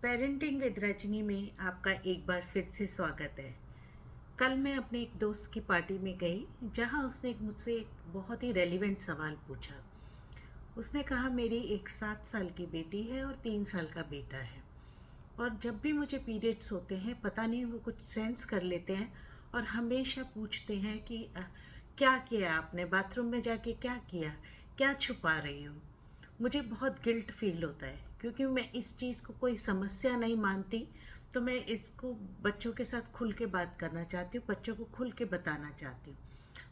Parenting with Rajni में आपका एक बार फिर से स्वागत है। कल मैं अपने एक दोस्त की पार्टी में गई जहां उसने मुझसे एक बहुत ही रेलिवेंट सवाल पूछा। उसने कहा मेरी एक 7 साल की बेटी है और 3 साल का बेटा है, और जब भी मुझे पीरियड्स होते हैं पता नहीं वो कुछ सेंस कर लेते हैं और हमेशा पूछते हैं कि क्या किया आपने, बाथरूम में जाके क्या किया, क्या छुपा रही हो। मुझे बहुत गिल्ट फील होता है क्योंकि मैं इस चीज़ को कोई समस्या नहीं मानती। तो मैं इसको बच्चों के साथ खुल के बात करना चाहती हूँ, बच्चों को खुल के बताना चाहती हूँ।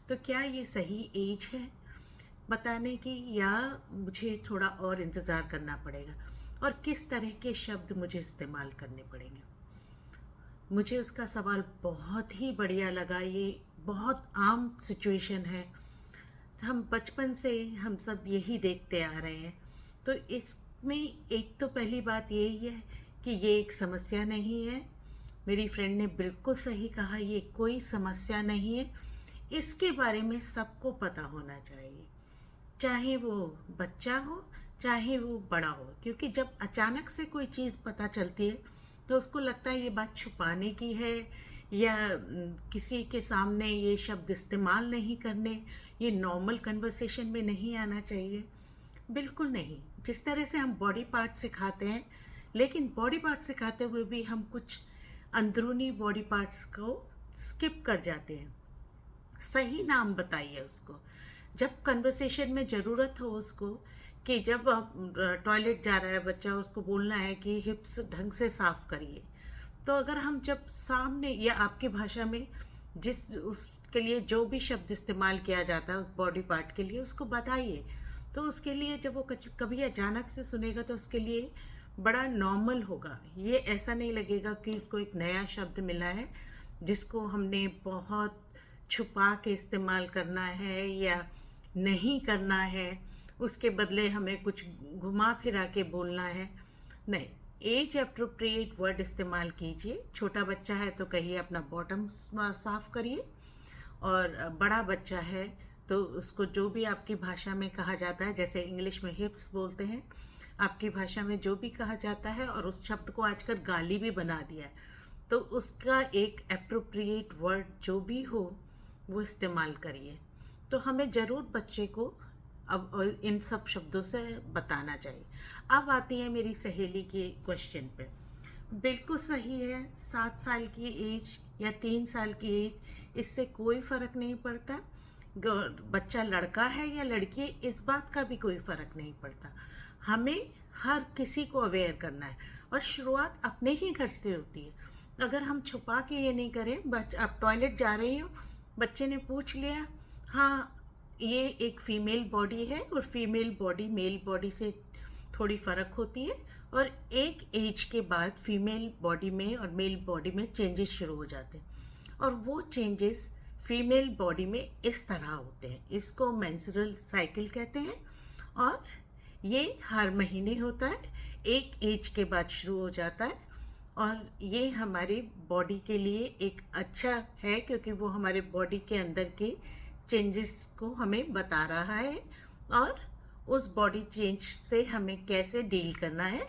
तो क्या ये सही एज है बताने की, या मुझे थोड़ा और इंतज़ार करना पड़ेगा, और किस तरह के शब्द मुझे इस्तेमाल करने पड़ेंगे। मुझे उसका सवाल बहुत ही बढ़िया लगा। ये बहुत आम सिचुएशन है, हम बचपन से हम सब यही देखते आ रहे हैं। तो इसमें एक तो पहली बात यही है कि ये एक समस्या नहीं है। मेरी फ्रेंड ने बिल्कुल सही कहा, ये कोई समस्या नहीं है। इसके बारे में सबको पता होना चाहिए, चाहे वो बच्चा हो चाहे वो बड़ा हो, क्योंकि जब अचानक से कोई चीज़ पता चलती है तो उसको लगता है ये बात छुपाने की है, या किसी के सामने ये शब्द इस्तेमाल नहीं करने, ये नॉर्मल कन्वर्सेशन में नहीं आना चाहिए। बिल्कुल नहीं। जिस तरह से हम बॉडी पार्ट सिखाते हैं, लेकिन बॉडी पार्ट सिखाते हुए भी हम कुछ अंदरूनी बॉडी पार्ट्स को स्किप कर जाते हैं। सही नाम बताइए उसको। जब कन्वर्सेशन में ज़रूरत हो उसको, कि जब टॉयलेट जा रहा है बच्चा, उसको बोलना है कि हिप्स ढंग से साफ़ करिए। तो अगर हम जब सामने या आपकी भाषा में जिस उसके लिए जो भी शब्द इस्तेमाल किया जाता है उस बॉडी पार्ट के लिए, उसको बताइए। तो उसके लिए जब वो कभी अचानक से सुनेगा तो उसके लिए बड़ा नॉर्मल होगा। ये ऐसा नहीं लगेगा कि उसको एक नया शब्द मिला है जिसको हमने बहुत छुपा के इस्तेमाल करना है या नहीं करना है, उसके बदले हमें कुछ घुमा फिरा के बोलना है। नहीं, एज अप्रोप्रिएट वर्ड इस्तेमाल कीजिए। छोटा बच्चा है तो कहिए अपना बॉटम साफ करिए, और बड़ा बच्चा है तो उसको जो भी आपकी भाषा में कहा जाता है, जैसे इंग्लिश में हिप्स बोलते हैं, आपकी भाषा में जो भी कहा जाता है, और उस शब्द को आजकल गाली भी बना दिया है, तो उसका एक अप्रोप्रिएट वर्ड जो भी हो वो इस्तेमाल करिए। तो हमें ज़रूर बच्चे को अब इन सब शब्दों से बताना चाहिए। अब आती है मेरी सहेली के क्वेश्चन पे। बिल्कुल सही है, 7 साल की एज या 3 साल की एज, इससे कोई फ़र्क नहीं पड़ता। बच्चा लड़का है या लड़की है, इस बात का भी कोई फ़र्क नहीं पड़ता। हमें हर किसी को अवेयर करना है, और शुरुआत अपने ही घर से होती है। अगर हम छुपा के ये नहीं करें, आप टॉयलेट जा रही हो, बच्चे ने पूछ लिया, हाँ ये एक फीमेल बॉडी है और फीमेल बॉडी मेल बॉडी से थोड़ी फ़र्क होती है, और एक एज के बाद फीमेल बॉडी में और मेल बॉडी में चेंजेस शुरू हो जाते हैं, और वो चेंजेस फीमेल बॉडी में इस तरह होते हैं। इसको मेंस्ट्रुअल साइकिल कहते हैं, और ये हर महीने होता है, एक एज के बाद शुरू हो जाता है। और ये हमारी बॉडी के लिए एक अच्छा है क्योंकि वो हमारे बॉडी के अंदर के चेंजेस को हमें बता रहा है, और उस बॉडी चेंज से हमें कैसे डील करना है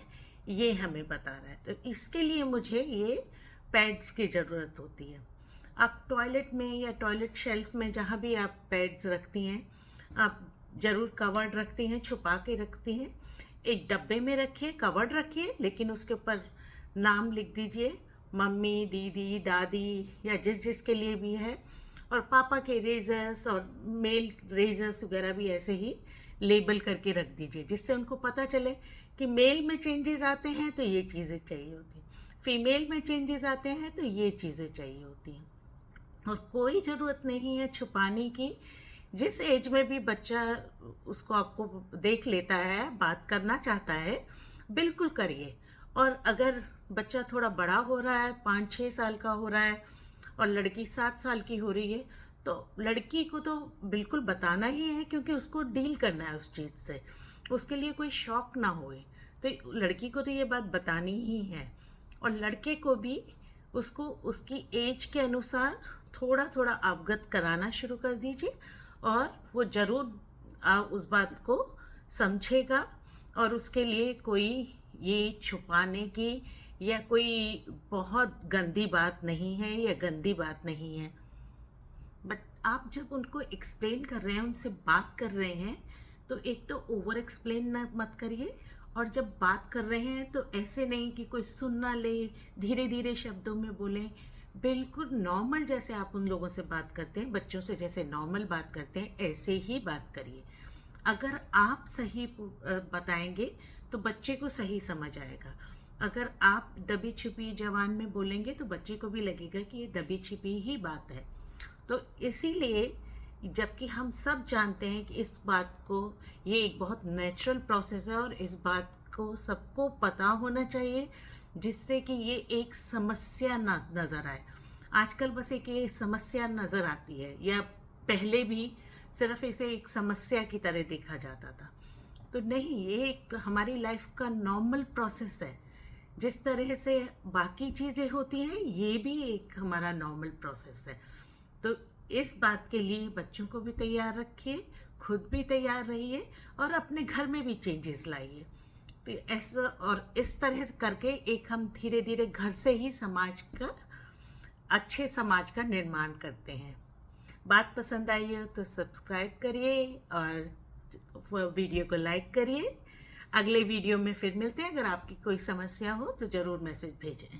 ये हमें बता रहा है। तो इसके लिए मुझे ये पैड्स की ज़रूरत होती है। आप टॉयलेट में या टॉयलेट शेल्फ में जहाँ भी आप पैड्स रखती हैं, आप ज़रूर कवर्ड रखती हैं, छुपा के रखती हैं। एक डब्बे में रखिए, कवर्ड रखिए, लेकिन उसके ऊपर नाम लिख दीजिए, मम्मी, दीदी, दादी, या जिस जिसके लिए भी है। और पापा के रेजर्स और मेल रेजर्स वगैरह भी ऐसे ही लेबल करके रख दीजिए, जिससे उनको पता चले कि मेल में चेंजेस आते हैं तो ये चीज़ें चाहिए होती हैं, फीमेल में चेंजेस आते हैं तो ये चीज़ें चाहिए होती हैं। और कोई ज़रूरत नहीं है छुपाने की। जिस एज में भी बच्चा उसको आपको देख लेता है, बात करना चाहता है, बिल्कुल करिए। और अगर बच्चा थोड़ा बड़ा हो रहा है, 5-6 साल का हो रहा है, और लड़की 7 साल की हो रही है, तो लड़की को तो बिल्कुल बताना ही है क्योंकि उसको डील करना है उस चीज़ से, उसके लिए कोई शौक ना होए। तो लड़की को तो ये बात बतानी ही है, और लड़के को भी उसको उसकी एज के अनुसार थोड़ा थोड़ा अवगत कराना शुरू कर दीजिए, और वो ज़रूर उस बात को समझेगा। और उसके लिए कोई ये छुपाने की या कोई बहुत गंदी बात नहीं है या गंदी बात नहीं है। बट आप जब उनको एक्सप्लेन कर रहे हैं, उनसे बात कर रहे हैं, तो एक तो ओवर एक्सप्लेन ना मत करिए, और जब बात कर रहे हैं तो ऐसे नहीं कि कोई सुन ना ले, धीरे धीरे शब्दों में बोलें। बिल्कुल नॉर्मल, जैसे आप उन लोगों से बात करते हैं, बच्चों से जैसे नॉर्मल बात करते हैं, ऐसे ही बात करिए। अगर आप सही बताएंगे तो बच्चे को सही समझ आएगा। अगर आप दबी छिपी जबान में बोलेंगे तो बच्चे को भी लगेगा कि ये दबी छिपी ही बात है। तो इसीलिए, जबकि हम सब जानते हैं कि इस बात को, ये एक बहुत नेचुरल प्रोसेस है और इस बात को सबको पता होना चाहिए, जिससे कि ये एक समस्या ना नज़र आए। आजकल बस एक ये समस्या नज़र आती है, या पहले भी सिर्फ इसे एक समस्या की तरह देखा जाता था। तो नहीं, ये एक हमारी लाइफ का नॉर्मल प्रोसेस है। जिस तरह से बाकी चीज़ें होती हैं, ये भी एक हमारा नॉर्मल प्रोसेस है। तो इस बात के लिए बच्चों को भी तैयार रखिए, खुद भी तैयार रहिए, और अपने घर में भी चेंजेस लाइए। तो ऐसा, और इस तरह से करके एक हम धीरे धीरे घर से ही समाज का, अच्छे समाज का निर्माण करते हैं। बात पसंद आई हो तो सब्सक्राइब करिए और वीडियो को लाइक करिए। अगले वीडियो में फिर मिलते हैं। अगर आपकी कोई समस्या हो तो ज़रूर मैसेज भेजें।